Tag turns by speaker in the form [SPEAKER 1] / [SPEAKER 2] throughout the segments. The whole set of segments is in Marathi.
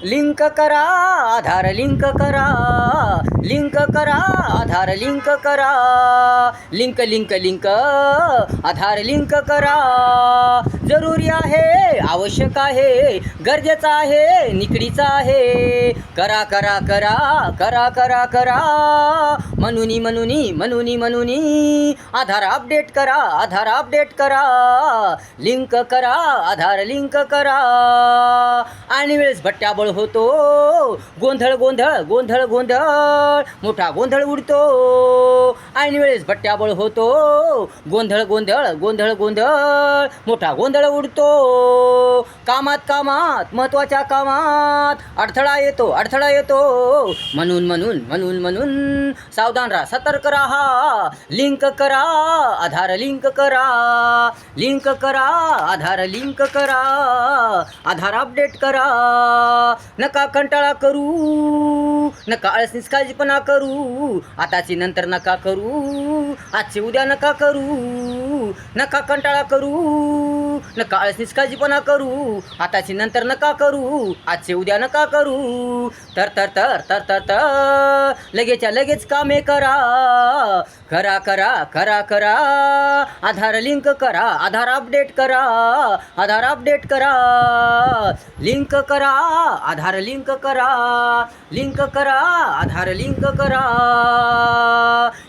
[SPEAKER 1] लिंक करा आधार लिंक करा लिंक करा आधार लिंक करा link link link Aadhaar link करा जरुरी आहे आवश्यक आहे गरजेचा आहे निकडीचा आहे करा करा करा करा करा करा म्हणूनी म्हणूनी म्हणूनी म्हणूनी आधार अपडेट करा लिंक करा आधार लिंक करा आणि वेळेस भट्ट्याबळ होतो गोंधळ गोंधळ गोंधळ गोंधळ मोठा गोंधळ उडतो आणि वेळेस भट्ट्याबळ होतो गोंधळ गोंधळ गोंधळ गोंधळ मोठा गोंधळ उडतो कामात कामात महत्वाच्या कामात अडथळा येतो म्हणून म्हणून म्हणून म्हणून सावधान राहा सतर्क राहा लिंक करा आधार लिंक करा लिंक करा आधार लिंक करा आधार अपडेट करा नका कंटाळा करू नका आळस निष्काळजीपणा करू आताची नंतर नका करू आजचे उद्या नका करू नका कंटाळा करू नका आळस निष्काळजीपणा करू आताची नंतर नका करू आजचे उद्या नका करू तर तर तर तर तर तर लगेचच्या लगेच कामे करा करा करा करा करा आधार लिंक करा आधार अपडेट करा आधार अपडेट करा लिंक करा आधार लिंक करा लिंक करा आधार लिंक करा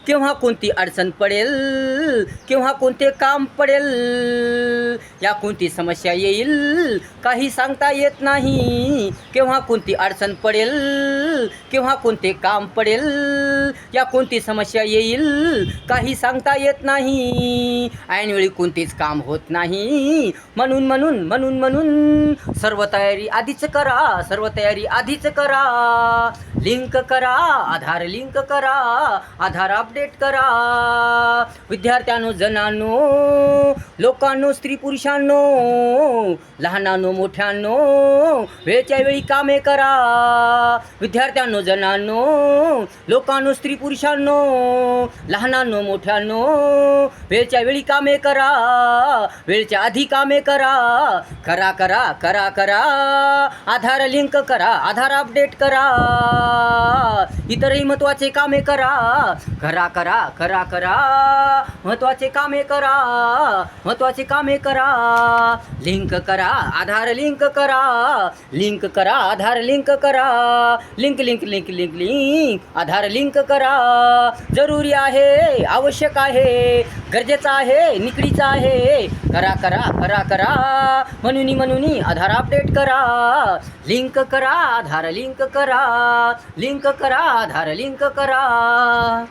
[SPEAKER 1] केव्हा कोणती अडचण पडेल केव्हा कोणते काम पडेल या कोणती समस्या येईल काही सांगता येत नाही केव्हा कोणती अडचण पडेल केव्हा कोणते काम पडेल या कोणती समस्या येईल काही सांगता येत नाही ऐनवेळी कोणतेच काम होत नाही म्हणून म्हणून म्हणून म्हणून सर्व तयारी आधीच करा लिंक करा आधार लिंक करा आधार अपडेट करा विद्यार्थ्यांनो जनांनो लोकांनो स्त्री पुरुषांनो लहानांनो मोठ्यांनो वेळच्या वेळी कामे करा विद्यार्थ्यांनो जनांनो लोकांनो स्त्री पुरुषांनो लहानांनो मोठ्यांनो वेळच्या वेळी कामे करा वेळच्या आधी कामे करा करा करा करा करा आधार लिंक करा आधार अपडेट करा इतरही महत्त्वाचे कामे करा करा करा करा करा महत्त्वाचे कामे करा लिंक करा आधार लिंक करा आधार लिंक करा link link link link link Aadhaar link करा जरुरी आहे आवश्यक आहे गरजेचा आहे निकडीचा आहे करा करा करा करा म्हणूनी आधार अपडेट करा लिंक करा आधार लिंक करा लिंक करा आधार लिंक करा